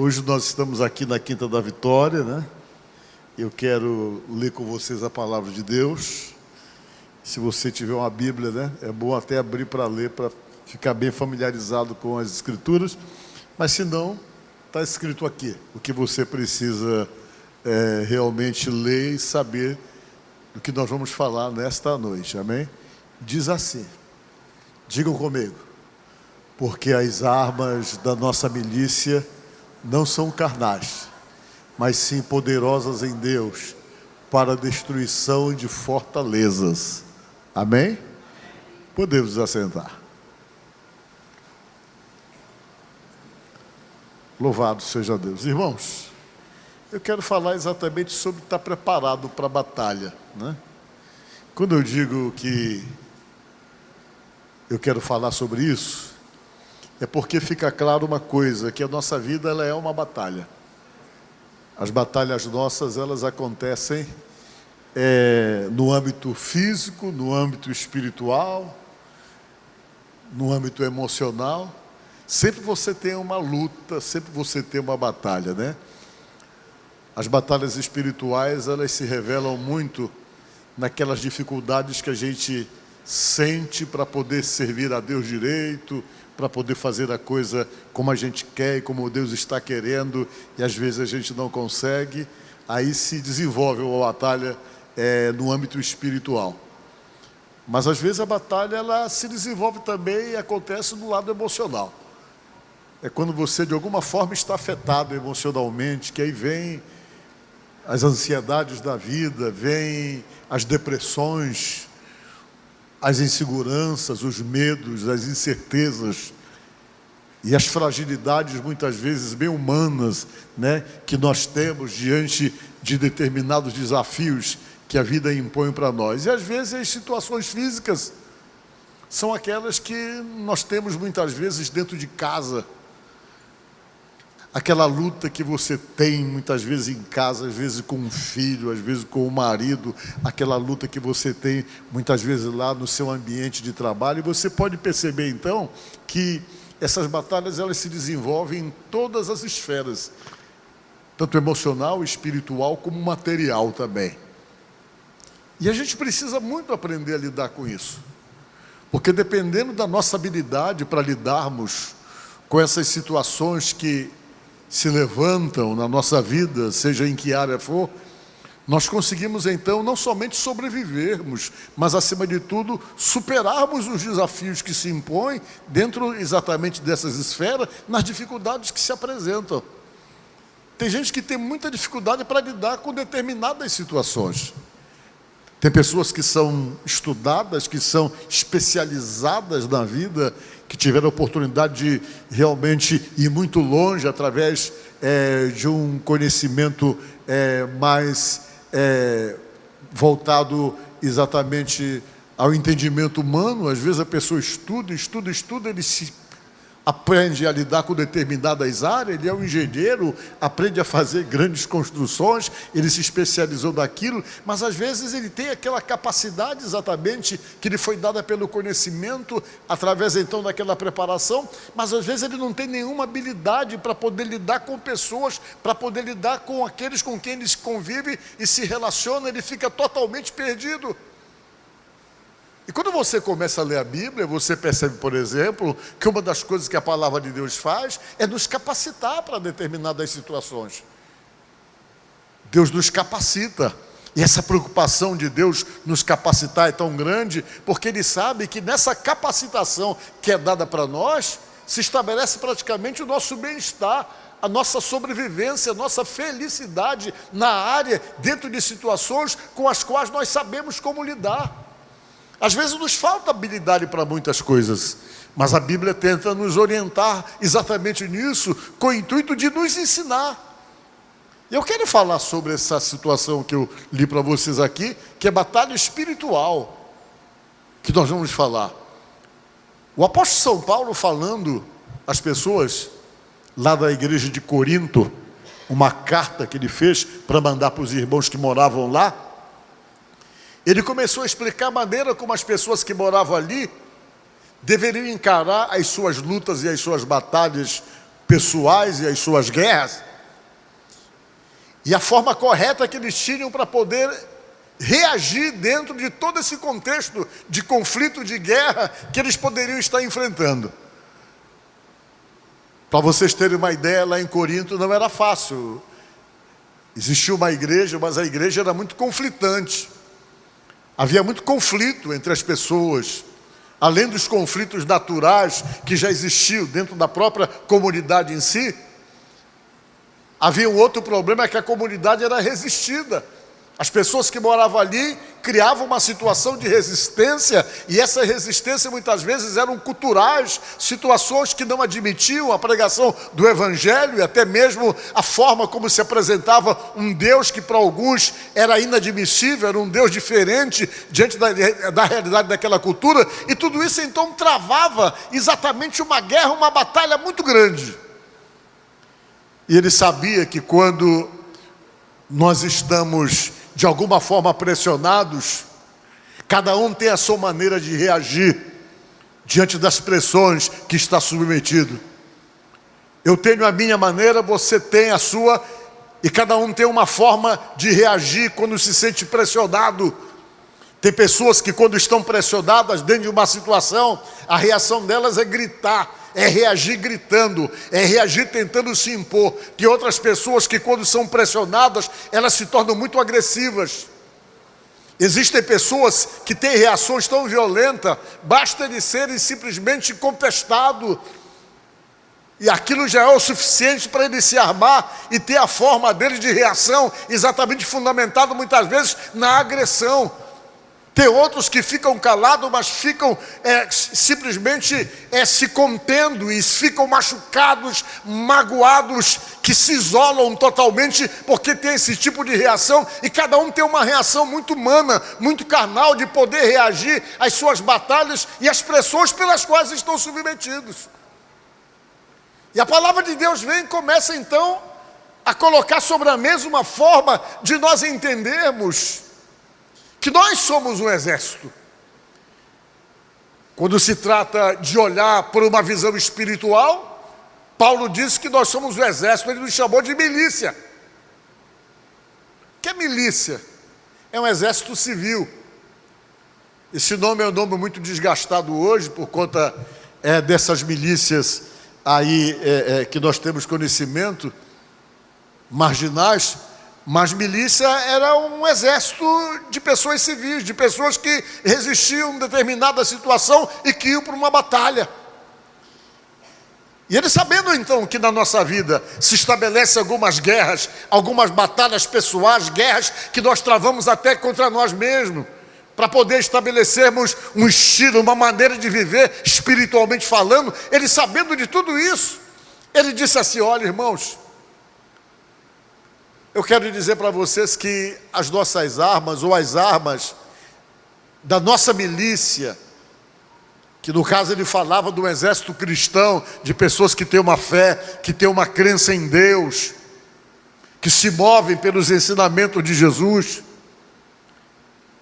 Hoje nós estamos aqui na Quinta da Vitória, né? Eu quero ler com vocês a palavra de Deus. Se você tiver uma Bíblia, né? É bom até abrir para ler, para ficar bem familiarizado com as Escrituras. Mas se não, está escrito aqui o que você precisa realmente ler e saber do que nós vamos falar nesta noite, amém? Diz assim, digam comigo: porque as armas da nossa milícia não são carnais, mas sim poderosas em Deus para a destruição de fortalezas. Amém? Podemos nos assentar. Louvado seja Deus. Irmãos, eu quero falar exatamente sobre estar preparado para a batalha, né? Quando eu digo que eu quero falar sobre isso, é porque fica claro uma coisa, que a nossa vida ela é uma batalha. As batalhas nossas, elas acontecem no âmbito físico, no âmbito espiritual, no âmbito emocional. Sempre você tem uma luta, sempre você tem uma batalha, né? As batalhas espirituais, elas se revelam muito naquelas dificuldades que a gente sente para poder servir a Deus direito, para poder fazer a coisa como a gente quer e como Deus está querendo, e às vezes a gente não consegue. Aí se desenvolve uma batalha no âmbito espiritual. Mas às vezes a batalha ela se desenvolve também e acontece no lado emocional. É quando você de alguma forma está afetado emocionalmente, que aí vem as ansiedades da vida, vem as depressões, as inseguranças, os medos, as incertezas e as fragilidades muitas vezes bem humanas, né, que nós temos diante de determinados desafios que a vida impõe para nós. E às vezes as situações físicas são aquelas que nós temos muitas vezes dentro de casa. Aquela luta que você tem muitas vezes em casa, às vezes com um filho, às vezes com o marido, aquela luta que você tem muitas vezes lá no seu ambiente de trabalho, e você pode perceber então que essas batalhas elas se desenvolvem em todas as esferas, tanto emocional, espiritual como material também. E a gente precisa muito aprender a lidar com isso, porque dependendo da nossa habilidade para lidarmos com essas situações que se levantam na nossa vida, seja em que área for, nós conseguimos então não somente sobrevivermos, mas acima de tudo superarmos os desafios que se impõem dentro exatamente dessas esferas, nas dificuldades que se apresentam. Tem gente que tem muita dificuldade para lidar com determinadas situações. Tem pessoas que são estudadas, que são especializadas na vida, que tiveram a oportunidade de realmente ir muito longe através de um conhecimento mais voltado exatamente ao entendimento humano. Às vezes a pessoa estuda, ele se aprende a lidar com determinadas áreas, ele é um engenheiro, aprende a fazer grandes construções, ele se especializou naquilo, mas às vezes ele tem aquela capacidade exatamente que lhe foi dada pelo conhecimento, através então daquela preparação, mas às vezes ele não tem nenhuma habilidade para poder lidar com pessoas, para poder lidar com aqueles com quem ele convive e se relaciona, ele fica totalmente perdido. E quando você começa a ler a Bíblia, você percebe, por exemplo, que uma das coisas que a palavra de Deus faz é nos capacitar para determinadas situações. Deus nos capacita. E essa preocupação de Deus nos capacitar é tão grande, porque Ele sabe que nessa capacitação que é dada para nós, se estabelece praticamente o nosso bem-estar, a nossa sobrevivência, a nossa felicidade na área, dentro de situações com as quais nós sabemos como lidar. Às vezes nos falta habilidade para muitas coisas, mas a Bíblia tenta nos orientar exatamente nisso, com o intuito de nos ensinar. E eu quero falar sobre essa situação que eu li para vocês aqui, que é batalha espiritual, que nós vamos falar. O apóstolo São Paulo falando às pessoas lá da igreja de Corinto, uma carta que ele fez para mandar para os irmãos que moravam lá, ele começou a explicar a maneira como as pessoas que moravam ali deveriam encarar as suas lutas e as suas batalhas pessoais e as suas guerras, e a forma correta que eles tinham para poder reagir dentro de todo esse contexto de conflito, de guerra que eles poderiam estar enfrentando. Para vocês terem uma ideia, lá em Corinto não era fácil. Existia uma igreja, mas a igreja era muito conflitante. Havia muito conflito entre as pessoas. Além dos conflitos naturais que já existiam dentro da própria comunidade em si, havia um outro problema, que a comunidade era resistida. As pessoas que moravam ali criavam uma situação de resistência, e essa resistência muitas vezes eram culturais, situações que não admitiam a pregação do Evangelho, e até mesmo a forma como se apresentava um Deus que para alguns era inadmissível, era um Deus diferente diante da realidade daquela cultura, e tudo isso então travava exatamente uma guerra, uma batalha muito grande. E ele sabia que quando nós estamos de alguma forma pressionados, cada um tem a sua maneira de reagir diante das pressões que está submetido. Eu tenho a minha maneira, você tem a sua, e cada um tem uma forma de reagir quando se sente pressionado. Tem pessoas que quando estão pressionadas dentro de uma situação, a reação delas é gritar, é reagir gritando, é reagir tentando se impor. Tem outras pessoas que quando são pressionadas, elas se tornam muito agressivas. Existem pessoas que têm reações tão violentas, basta eles serem simplesmente contestados, e aquilo já é o suficiente para ele se armar e ter a forma dele de reação, exatamente fundamentado muitas vezes na agressão. Tem outros que ficam calados, mas ficam simplesmente se contendo e ficam machucados, magoados, que se isolam totalmente porque tem esse tipo de reação, e cada um tem uma reação muito humana, muito carnal, de poder reagir às suas batalhas e às pressões pelas quais estão submetidos. E a palavra de Deus vem e começa então a colocar sobre a mesa uma forma de nós entendermos que nós somos um exército. Quando se trata de olhar por uma visão espiritual, Paulo disse que nós somos o exército, ele nos chamou de milícia. O que é milícia? É um exército civil. Esse nome é um nome muito desgastado hoje, por conta dessas milícias aí que nós temos conhecimento, marginais. Mas milícia era um exército de pessoas civis, de pessoas que resistiam a determinada situação e que iam para uma batalha. E ele, sabendo então que na nossa vida se estabelece algumas guerras, algumas batalhas pessoais, guerras que nós travamos até contra nós mesmos, para poder estabelecermos um estilo, uma maneira de viver espiritualmente falando, ele, sabendo de tudo isso, ele disse assim: olha, irmãos, eu quero dizer para vocês que as nossas armas, ou as armas da nossa milícia, que no caso ele falava do exército cristão, de pessoas que têm uma fé, que têm uma crença em Deus, que se movem pelos ensinamentos de Jesus,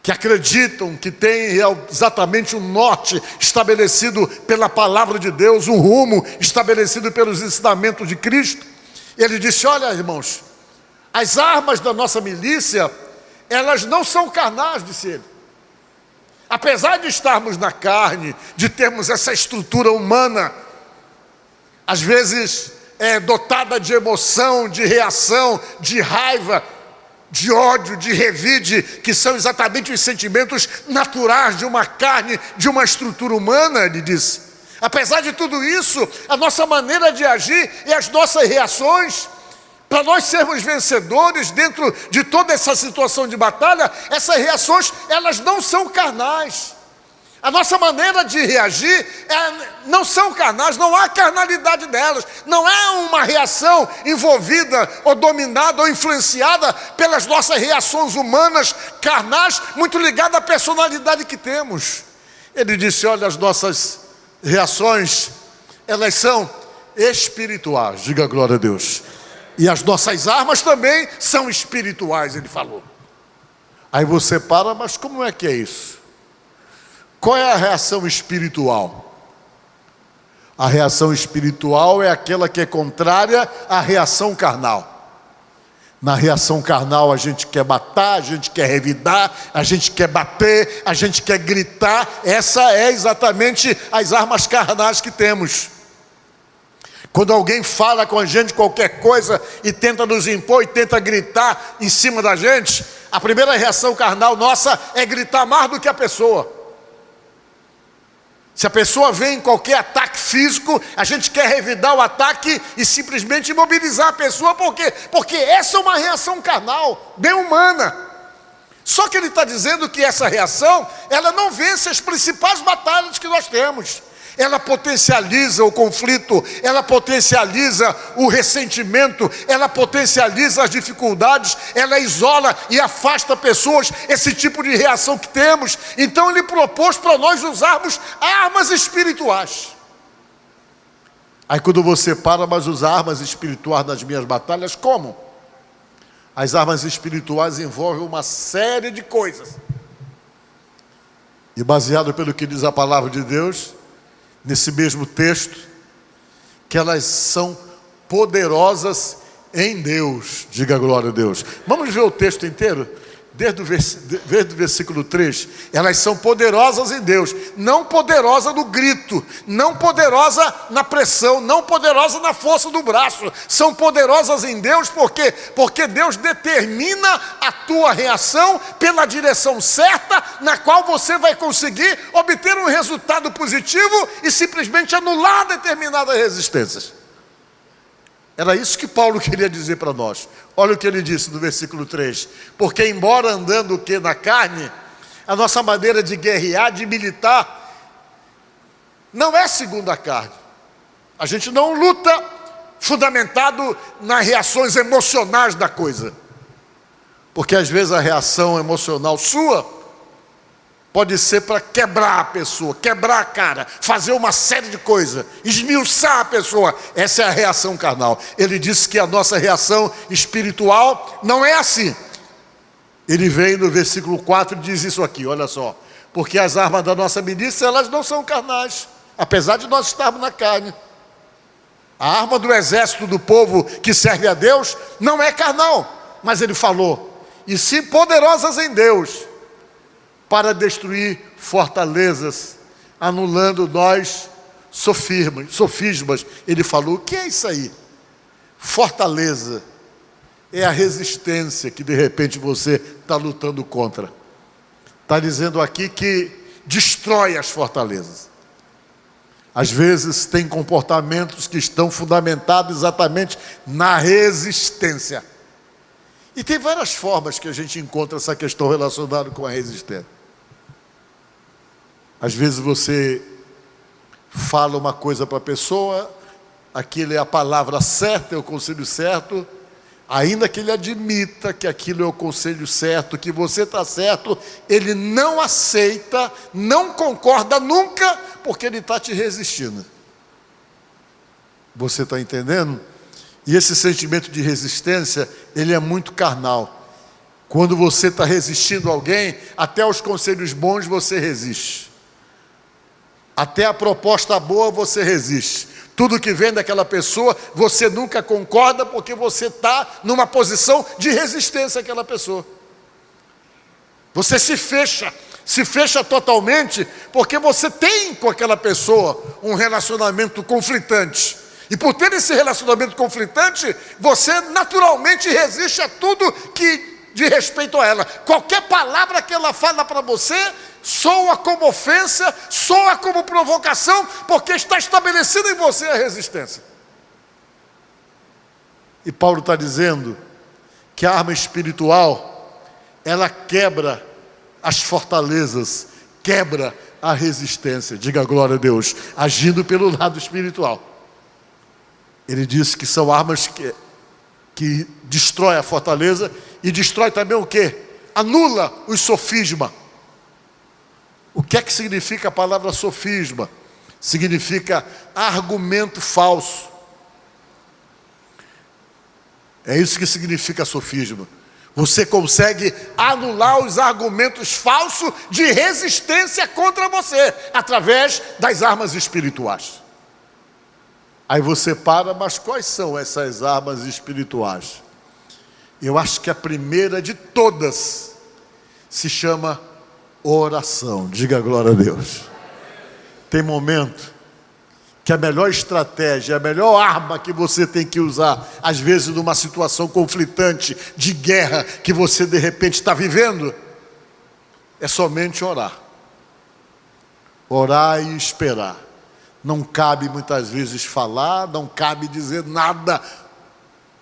que acreditam que tem exatamente um norte estabelecido pela palavra de Deus, um rumo estabelecido pelos ensinamentos de Cristo. Ele disse: olha, irmãos, as armas da nossa milícia, elas não são carnais, disse ele. Apesar de estarmos na carne, de termos essa estrutura humana, às vezes dotada de emoção, de reação, de raiva, de ódio, de revide, que são exatamente os sentimentos naturais de uma carne, de uma estrutura humana, ele disse. Apesar de tudo isso, a nossa maneira de agir e as nossas reações, para nós sermos vencedores dentro de toda essa situação de batalha, essas reações, elas não são carnais. A nossa maneira de reagir não são carnais, não há carnalidade delas. Não é uma reação envolvida ou dominada ou influenciada pelas nossas reações humanas, carnais, muito ligada à personalidade que temos. Ele disse: olha, as nossas reações, elas são espirituais. Diga glória a Deus. E as nossas armas também são espirituais, ele falou. Aí você para, mas como é que é isso? Qual é a reação espiritual? A reação espiritual é aquela que é contrária à reação carnal. Na reação carnal a gente quer matar, a gente quer revidar, a gente quer bater, a gente quer gritar. Essa é exatamente as armas carnais que temos. Quando alguém fala com a gente qualquer coisa e tenta nos impor e tenta gritar em cima da gente, a primeira reação carnal nossa é gritar mais do que a pessoa. Se a pessoa vem em qualquer ataque físico, a gente quer revidar o ataque e simplesmente imobilizar a pessoa. Por quê? Porque essa é uma reação carnal, bem humana. Só que ele está dizendo que essa reação, ela não vence as principais batalhas que nós temos. Ela potencializa o conflito, ela potencializa o ressentimento, ela potencializa as dificuldades, ela isola e afasta pessoas, esse tipo de reação que temos. Então ele propôs para nós usarmos armas espirituais. Aí quando você para, mas usar armas espirituais nas minhas batalhas, como? As armas espirituais envolvem uma série de coisas. E baseado pelo que diz a palavra de Deus, nesse mesmo texto, que elas são poderosas em Deus. Diga glória a Deus. Vamos ver o texto inteiro? Desde o versículo 3. Elas são poderosas em Deus. Não poderosa no grito, não poderosa na pressão, não poderosa na força do braço. São poderosas em Deus porque Deus determina a tua reação pela direção certa, na qual você vai conseguir obter um resultado positivo e simplesmente anular determinadas resistências. Era isso que Paulo queria dizer para nós. Olha o que ele disse no versículo 3. Porque embora andando o que na carne, a nossa maneira de guerrear, de militar, não é segundo a carne. A gente não luta fundamentado nas reações emocionais da coisa. Porque às vezes a reação emocional sua pode ser para quebrar a pessoa, quebrar a cara, fazer uma série de coisas, esmiuçar a pessoa. Essa é a reação carnal. Ele disse que a nossa reação espiritual não é assim. Ele vem no versículo 4 e diz isso aqui, olha só. Porque as armas da nossa milícia, elas não são carnais, apesar de nós estarmos na carne. A arma do exército do povo que serve a Deus não é carnal, mas ele falou, e sim poderosas em Deus, para destruir fortalezas, anulando nós sofismas. Ele falou, o que é isso aí? Fortaleza é a resistência que de repente você está lutando contra. Está dizendo aqui que destrói as fortalezas. Às vezes tem comportamentos que estão fundamentados exatamente na resistência. E tem várias formas que a gente encontra essa questão relacionada com a resistência. Às vezes você fala uma coisa para a pessoa, aquilo é a palavra certa, é o conselho certo, ainda que ele admita que aquilo é o conselho certo, que você está certo, ele não aceita, não concorda nunca, porque ele está te resistindo. Você está entendendo? E esse sentimento de resistência, ele é muito carnal. Quando você está resistindo a alguém, até os conselhos bons você resiste. Até a proposta boa você resiste. Tudo que vem daquela pessoa, você nunca concorda porque você está numa posição de resistência àquela pessoa. Você se fecha totalmente porque você tem com aquela pessoa um relacionamento conflitante. E por ter esse relacionamento conflitante, você naturalmente resiste a tudo que de respeito a ela. Qualquer palavra que ela fala para você soa como ofensa, soa como provocação, porque está estabelecendo em você a resistência. E Paulo está dizendo que a arma espiritual, ela quebra as fortalezas, quebra a resistência. Diga glória a Deus, agindo pelo lado espiritual. Ele disse que são armas que destrói a fortaleza e destrói também o quê? Anula os sofismas. O que é que significa a palavra sofisma? Significa argumento falso. É isso que significa sofisma. Você consegue anular os argumentos falsos de resistência contra você, através das armas espirituais. Aí você para, mas quais são essas armas espirituais? Eu acho que a primeira de todas se chama oração. Diga glória a Deus. Tem momento que a melhor estratégia, a melhor arma que você tem que usar, às vezes numa situação conflitante, de guerra, que você de repente está vivendo, é somente orar. Orar e esperar. Não cabe muitas vezes falar, não cabe dizer nada,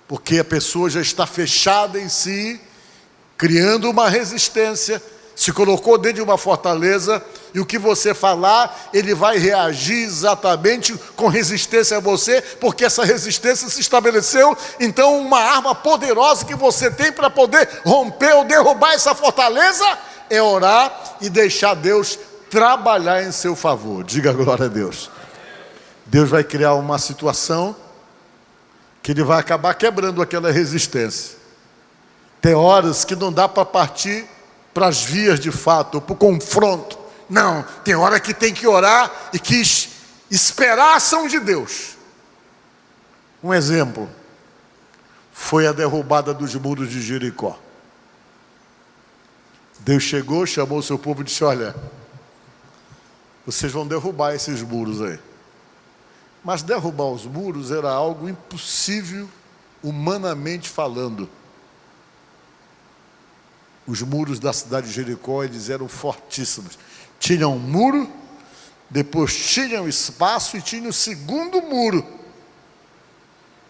porque a pessoa já está fechada em si, criando uma resistência, se colocou dentro de uma fortaleza, e o que você falar, ele vai reagir exatamente com resistência a você, porque essa resistência se estabeleceu. Então uma arma poderosa que você tem para poder romper ou derrubar essa fortaleza, é orar e deixar Deus trabalhar em seu favor. Diga glória a Deus. Deus vai criar uma situação que Ele vai acabar quebrando aquela resistência. Tem horas que não dá para partir para as vias de fato, para o confronto. Não, tem hora que tem que orar e que esperar a ação de Deus. Um exemplo foi a derrubada dos muros de Jericó. Deus chegou, chamou o seu povo e disse: olha, vocês vão derrubar esses muros aí. Mas derrubar os muros era algo impossível, humanamente falando. Os muros da cidade de Jericó, eles eram fortíssimos. Tinham um muro, depois tinham espaço e tinha o segundo muro,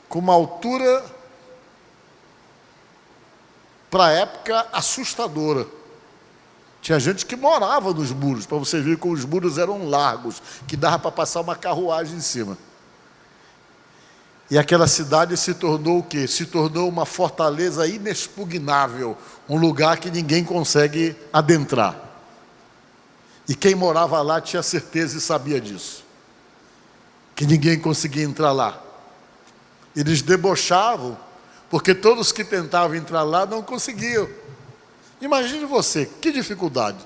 com uma altura, para a época, assustadora. Tinha gente que morava nos muros, para você ver como os muros eram largos, que dava para passar uma carruagem em cima. E aquela cidade se tornou o quê? Se tornou uma fortaleza inexpugnável, um lugar que ninguém consegue adentrar. E quem morava lá tinha certeza e sabia disso, que ninguém conseguia entrar lá. Eles debochavam, porque todos que tentavam entrar lá não conseguiam. Imagine você, que dificuldade.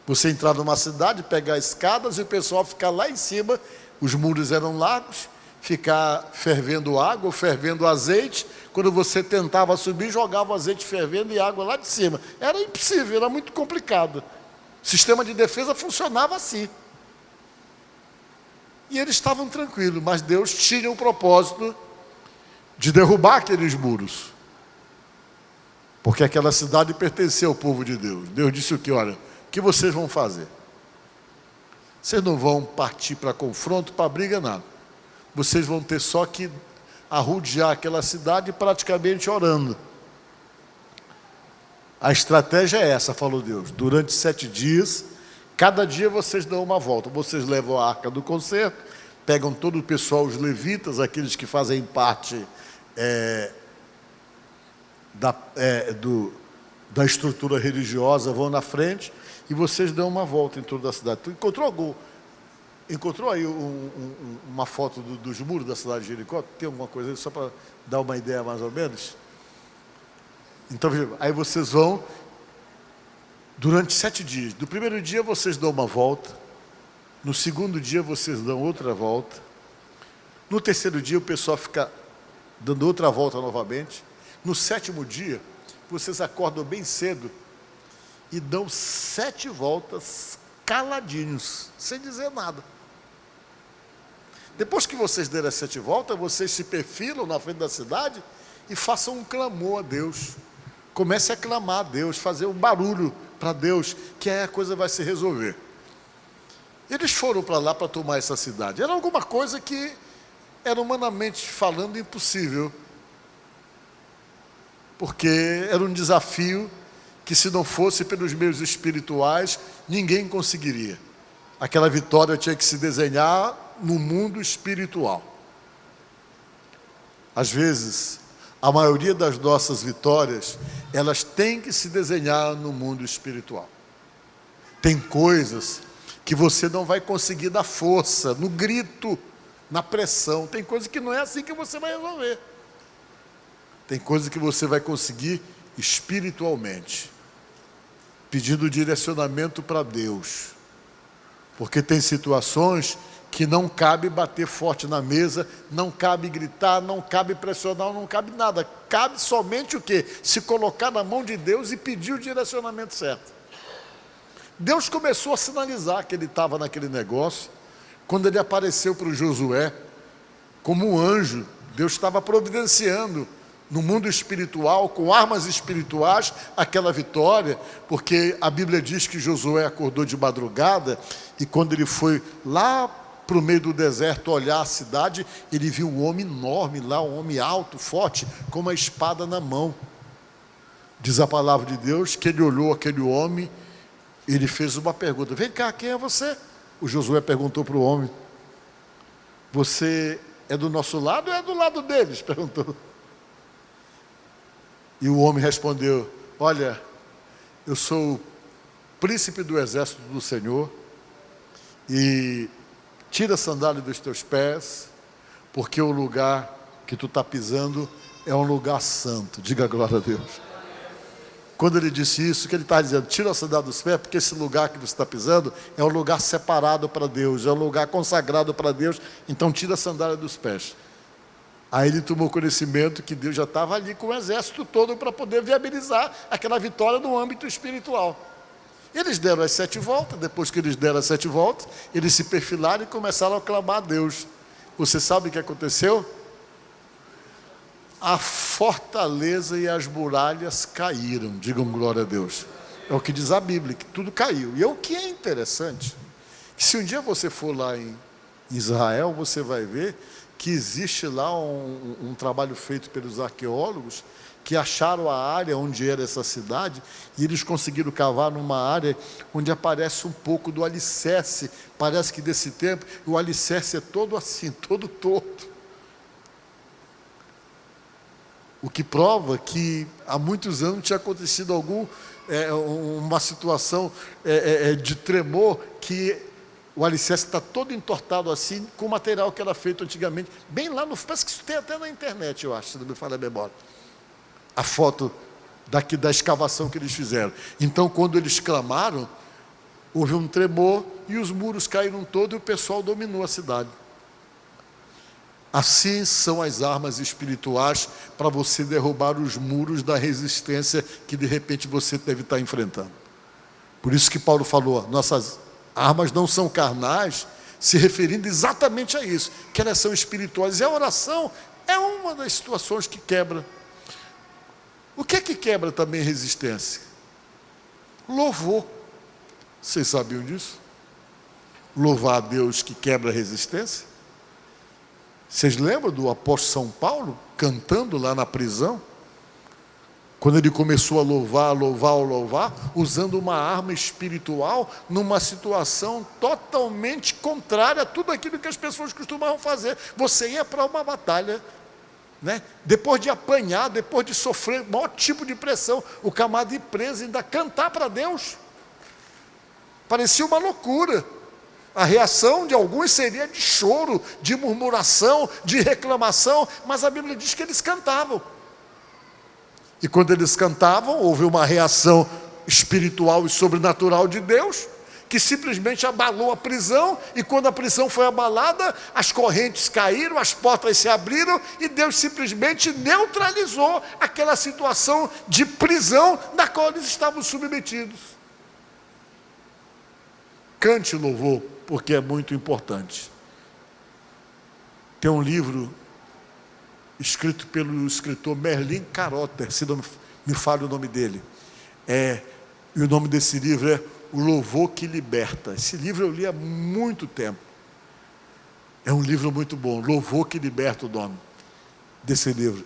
Você entrar numa cidade, pegar escadas e o pessoal ficar lá em cima, os muros eram largos, ficar fervendo água, fervendo azeite. Quando você tentava subir, jogava o azeite fervendo e água lá de cima. Era impossível, era muito complicado. O sistema de defesa funcionava assim. E eles estavam tranquilos, mas Deus tinha o propósito de derrubar aqueles muros. Porque aquela cidade pertencia ao povo de Deus. Deus disse o que? Olha, o que vocês vão fazer? Vocês não vão partir para confronto, para briga, nada. Vocês vão ter só que arrodear aquela cidade praticamente orando. A estratégia é essa, falou Deus. Durante 7 dias, cada dia vocês dão uma volta. Vocês levam a arca do concerto, pegam todo o pessoal, os levitas, aqueles que fazem parte da estrutura religiosa, vão na frente e vocês dão uma volta em toda a cidade. Tu encontrou aí uma foto dos muros da cidade de Jericó? Tem alguma coisa aí, só para dar uma ideia mais ou menos? Então, aí vocês vão durante 7 dias. Do primeiro dia vocês dão uma volta, no segundo dia vocês dão outra volta, no terceiro dia o pessoal fica dando outra volta novamente. No 7º dia, vocês acordam bem cedo e dão 7 voltas caladinhos, sem dizer nada. Depois que vocês derem as 7 voltas, vocês se perfilam na frente da cidade e façam um clamor a Deus. Comece a clamar a Deus, fazer um barulho para Deus, que aí a coisa vai se resolver. Eles foram para lá para tomar essa cidade. Era alguma coisa que era humanamente falando impossível. Porque era um desafio que, se não fosse pelos meios espirituais, ninguém conseguiria. Aquela vitória tinha que se desenhar no mundo espiritual. Às vezes, a maioria das nossas vitórias, elas têm que se desenhar no mundo espiritual. Tem coisas que você não vai conseguir dar força, no grito, na pressão. Tem coisas que não é assim que você vai resolver. Tem coisas que você vai conseguir espiritualmente, pedindo direcionamento para Deus. Porque tem situações que não cabe bater forte na mesa, não cabe gritar, não cabe pressionar, não cabe nada. Cabe somente o quê? Se colocar na mão de Deus e pedir o direcionamento certo. Deus começou a sinalizar que ele estava naquele negócio, quando ele apareceu para o Josué, como um anjo. Deus estava providenciando no mundo espiritual, com armas espirituais, aquela vitória, porque a Bíblia diz que Josué acordou de madrugada, e quando ele foi lá para o meio do deserto olhar a cidade, ele viu um homem enorme lá, um homem alto, forte, com uma espada na mão. Diz a palavra de Deus que ele olhou aquele homem, ele fez uma pergunta: vem cá, quem é você? O Josué perguntou para o homem: você é do nosso lado ou é do lado deles? Perguntou. E o homem respondeu: olha, eu sou o príncipe do exército do Senhor, e tira a sandália dos teus pés, porque o lugar que tu está pisando é um lugar santo. Diga glória a Deus. Quando ele disse isso, que ele está dizendo: tira a sandália dos pés, porque esse lugar que você está pisando é um lugar separado para Deus, é um lugar consagrado para Deus, então tira a sandália dos pés. Aí ele tomou conhecimento que Deus já estava ali com o exército todo para poder viabilizar aquela vitória no âmbito espiritual. Eles deram as 7 voltas, depois que eles deram as 7 voltas, eles se perfilaram e começaram a clamar a Deus. Você sabe o que aconteceu? A fortaleza e as muralhas caíram. Digam glória a Deus. É o que diz a Bíblia, que tudo caiu. E o que é interessante, que se um dia você for lá em Israel, você vai ver que existe lá um trabalho feito pelos arqueólogos, que acharam a área onde era essa cidade, e eles conseguiram cavar numa área onde aparece um pouco do alicerce. Parece que desse tempo o alicerce é todo assim, todo torto. O que prova que há muitos anos tinha acontecido uma situação de tremor, que o alicerce está todo entortado assim, com o material que era feito antigamente, bem lá no... Parece que isso tem até na internet, eu acho, se não me falha a memória. A foto da escavação que eles fizeram. Então, quando eles clamaram, houve um tremor, e os muros caíram todos, e o pessoal dominou a cidade. Assim são as armas espirituais para você derrubar os muros da resistência que de repente você deve estar enfrentando. Por isso que Paulo falou: nossas armas não são carnais, se referindo exatamente a isso, que elas são espirituais. E a oração é uma das situações que quebra. O que é que quebra também resistência? Louvor. Vocês sabiam disso? Louvar a Deus que quebra a resistência. Vocês lembram do apóstolo São Paulo cantando lá na prisão? Quando ele começou a louvar, usando uma arma espiritual numa situação totalmente contrária a tudo aquilo que as pessoas costumavam fazer. Você ia para uma batalha, né? Depois de apanhar, depois de sofrer o maior tipo de pressão, o camarada ir preso e ainda cantar para Deus. Parecia uma loucura. A reação de alguns seria de choro, de murmuração, de reclamação, mas a Bíblia diz que eles cantavam. E quando eles cantavam, houve uma reação espiritual e sobrenatural de Deus, que simplesmente abalou a prisão, e quando a prisão foi abalada, as correntes caíram, as portas se abriram, e Deus simplesmente neutralizou aquela situação de prisão na qual eles estavam submetidos. Cante louvor, porque é muito importante. Tem um livro escrito pelo escritor Merlin Carothers, se não me falha o nome dele, e o nome desse livro é O Louvor que Liberta. Esse livro eu li há muito tempo, é um livro muito bom. Louvor que Liberta, o nome desse livro,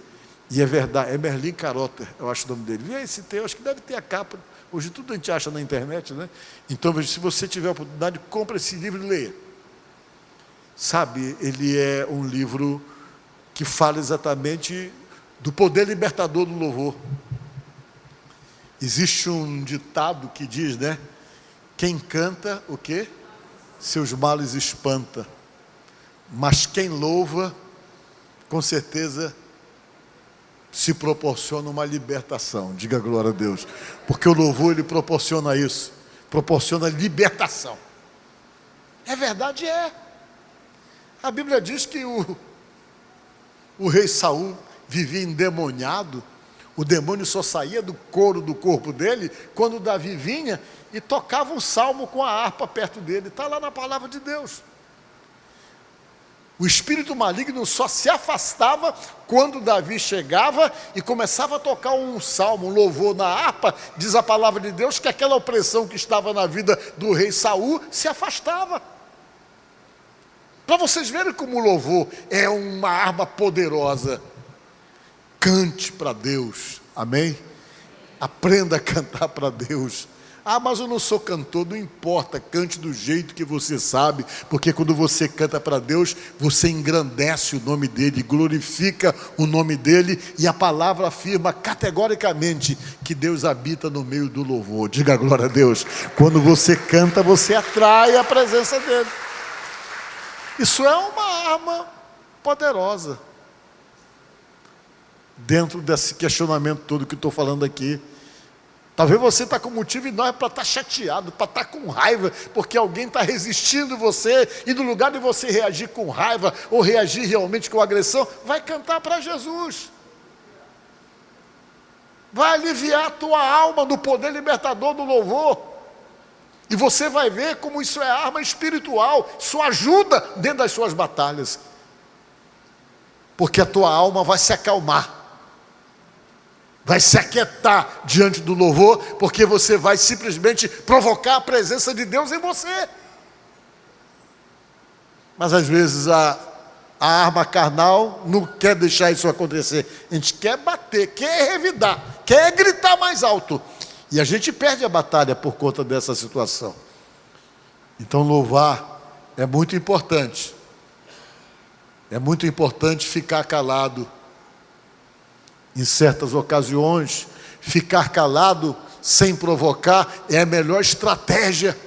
e é verdade, é Merlin Carothers, eu acho o nome dele. E esse tem, eu acho que deve ter a capa. Hoje tudo a gente acha na internet, né? Então, se você tiver a oportunidade, compra esse livro e leia. Sabe, ele é um livro que fala exatamente do poder libertador do louvor. Existe um ditado que diz, né? Quem canta, o quê? Seus males espanta. Mas quem louva, com certeza, se proporciona uma libertação. Diga glória a Deus. Porque o louvor, ele proporciona isso. Proporciona libertação. É verdade, é. A Bíblia diz que o rei Saul vivia endemoniado, o demônio só saía do couro do corpo dele quando Davi vinha e tocava um salmo com a harpa perto dele. Está lá na palavra de Deus. O espírito maligno só se afastava quando Davi chegava e começava a tocar um salmo, um louvor na harpa. Diz a palavra de Deus que aquela opressão que estava na vida do rei Saul se afastava. Para vocês verem como o louvor é uma arma poderosa. Cante para Deus, amém? Aprenda a cantar para Deus. Ah, mas eu não sou cantor, não importa, cante do jeito que você sabe, porque quando você canta para Deus, você engrandece o nome dEle, glorifica o nome dEle, e a palavra afirma categoricamente que Deus habita no meio do louvor. Diga glória a Deus. Quando você canta, você atrai a presença dEle. Isso é uma arma poderosa. Dentro desse questionamento todo que eu estou falando aqui, talvez você está com motivo e não é para estar chateado, para estar com raiva, porque alguém está resistindo você, e no lugar de você reagir com raiva, ou reagir realmente com agressão, vai cantar para Jesus. Vai aliviar a tua alma no poder libertador do louvor. E você vai ver como isso é arma espiritual, isso ajuda dentro das suas batalhas. Porque a tua alma vai se acalmar. Vai se aquietar diante do louvor, porque você vai simplesmente provocar a presença de Deus em você. Mas às vezes a arma carnal não quer deixar isso acontecer. A gente quer bater, quer revidar, quer gritar mais alto. E a gente perde a batalha por conta dessa situação. Então louvar é muito importante. É muito importante ficar calado. Em certas ocasiões, ficar calado sem provocar é a melhor estratégia.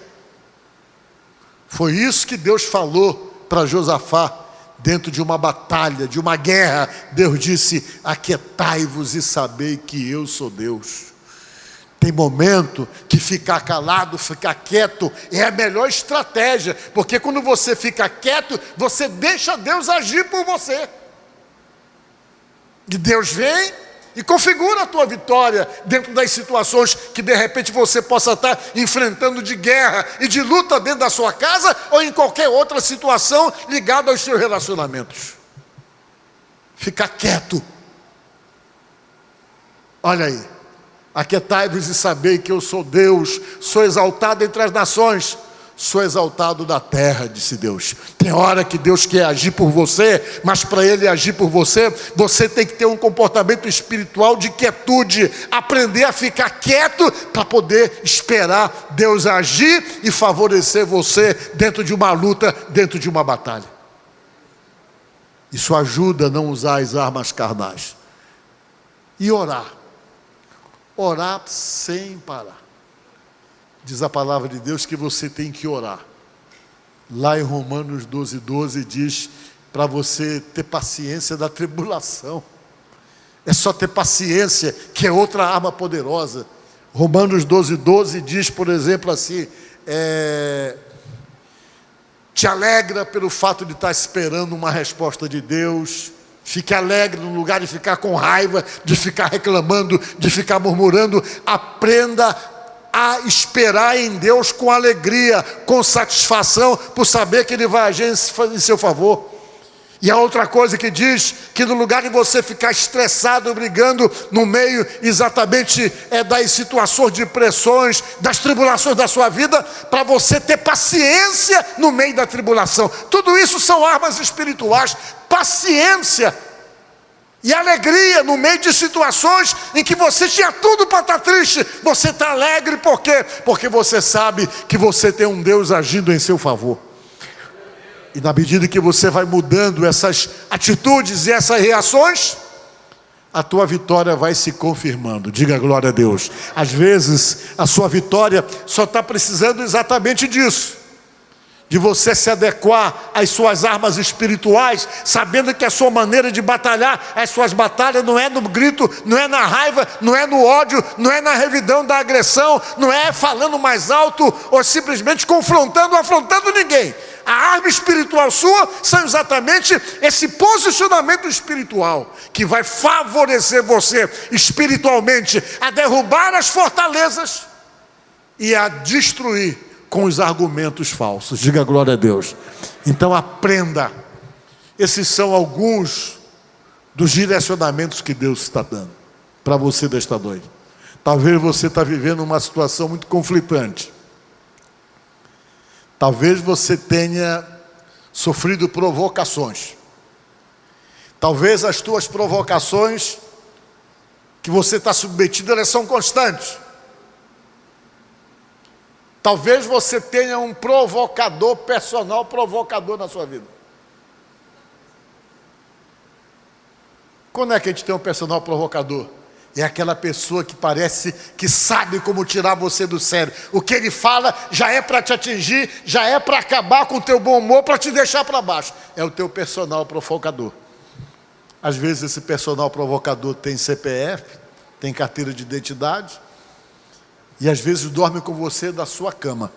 Foi isso que Deus falou para Josafá dentro de uma batalha, de uma guerra. Deus disse: aquietai-vos e sabei que eu sou Deus. Tem momento que ficar calado, ficar quieto é a melhor estratégia, porque quando você fica quieto, você deixa Deus agir por você. E Deus vem e configura a tua vitória dentro das situações que de repente você possa estar enfrentando de guerra e de luta dentro da sua casa ou em qualquer outra situação ligada aos seus relacionamentos. Fica quieto. Olha aí. Aquietai-vos e sabei que eu sou Deus, sou exaltado entre as nações. Sou exaltado da terra, disse Deus. Tem hora que Deus quer agir por você, mas para Ele agir por você, você tem que ter um comportamento espiritual de quietude, aprender a ficar quieto para poder esperar Deus agir e favorecer você dentro de uma luta, dentro de uma batalha. Isso ajuda a não usar as armas carnais. E orar. Orar sem parar. Diz a palavra de Deus que você tem que orar. Lá em Romanos 12:12 diz para você ter paciência da tribulação. É só ter paciência, que é outra arma poderosa. Romanos 12:12 diz, por exemplo, assim: te alegra pelo fato de estar esperando uma resposta de Deus. Fique alegre no lugar de ficar com raiva, de ficar reclamando, de ficar murmurando. Aprenda a esperar em Deus com alegria, com satisfação, por saber que Ele vai agir em seu favor. E a outra coisa que diz, que no lugar de você ficar estressado, brigando, no meio exatamente das situações de pressões, das tribulações da sua vida, para você ter paciência no meio da tribulação. Tudo isso são armas espirituais. Paciência e alegria no meio de situações em que você tinha tudo para estar triste. Você está alegre por quê? Porque você sabe que você tem um Deus agindo em seu favor. E na medida que você vai mudando essas atitudes e essas reações, a tua vitória vai se confirmando. Diga glória a Deus. Às vezes a sua vitória só está precisando exatamente disso, de você se adequar às suas armas espirituais, sabendo que a sua maneira de batalhar as suas batalhas não é no grito, não é na raiva, não é no ódio, não é na revidão da agressão, não é falando mais alto ou simplesmente confrontando ou afrontando ninguém. A arma espiritual sua são exatamente esse posicionamento espiritual que vai favorecer você espiritualmente a derrubar as fortalezas e a destruir com os argumentos falsos. Diga glória a Deus. Então aprenda. Esses são alguns dos direcionamentos que Deus está dando para você desta noite. Talvez você está vivendo uma situação muito conflitante. Talvez você tenha sofrido provocações. Talvez as tuas provocações que você está submetido, elas são constantes. Talvez você tenha um provocador personal, provocador na sua vida. Quando é que a gente tem um personal provocador? É aquela pessoa que parece que sabe como tirar você do sério. O que ele fala já é para te atingir, já é para acabar com o teu bom humor, para te deixar para baixo. É o teu personal provocador. Às vezes esse personal provocador tem CPF, tem carteira de identidade, e às vezes dorme com você da sua cama.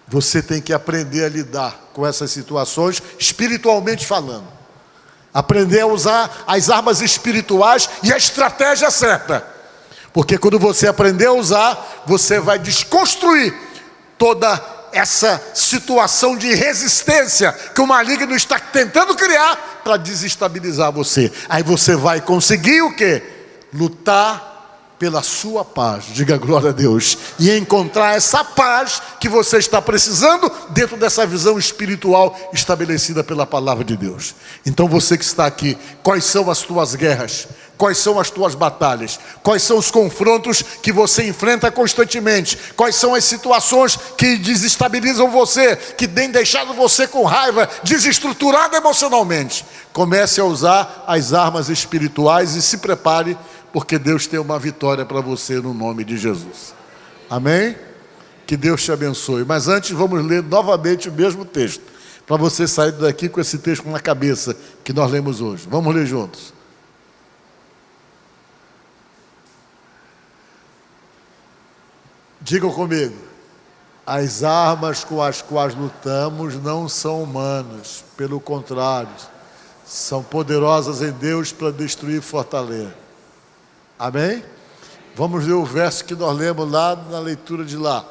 Você tem que aprender a lidar com essas situações, espiritualmente falando. Aprender a usar as armas espirituais e a estratégia certa. Porque quando você aprender a usar, você vai desconstruir toda essa situação de resistência que o maligno está tentando criar para desestabilizar você. Aí você vai conseguir o quê? Lutar pela sua paz, diga glória a Deus, e encontrar essa paz que você está precisando dentro dessa visão espiritual estabelecida pela palavra de Deus. Então você que está aqui, quais são as tuas guerras? Quais são as tuas batalhas? Quais são os confrontos que você enfrenta constantemente? Quais são as situações que desestabilizam você, que têm deixado você com raiva, desestruturado emocionalmente? Comece a usar as armas espirituais e se prepare, porque Deus tem uma vitória para você no nome de Jesus. Amém? Que Deus te abençoe. Mas antes vamos ler novamente o mesmo texto, para você sair daqui com esse texto na cabeça que nós lemos hoje. Vamos ler juntos. Digam comigo: as armas com as quais lutamos não são humanas, pelo contrário, são poderosas em Deus para destruir fortaleza. Amém? Vamos ver o verso que nós lemos lá na leitura de lá.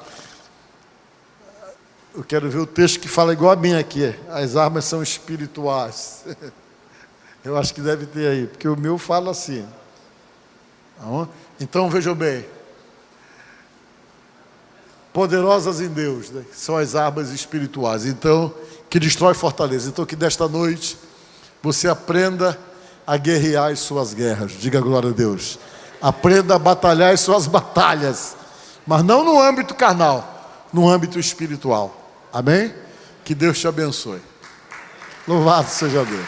Eu quero ver o texto que fala igual a mim aqui. As armas são espirituais. Eu acho que deve ter aí, porque o meu fala assim. Então vejam bem. Poderosas em Deus, né? São as armas espirituais. Então, que destrói fortaleza. Então que desta noite você aprenda a guerrear as suas guerras. Diga glória a Deus. Aprenda a batalhar as suas batalhas, mas não no âmbito carnal, no âmbito espiritual. Amém? Que Deus te abençoe. Louvado seja Deus.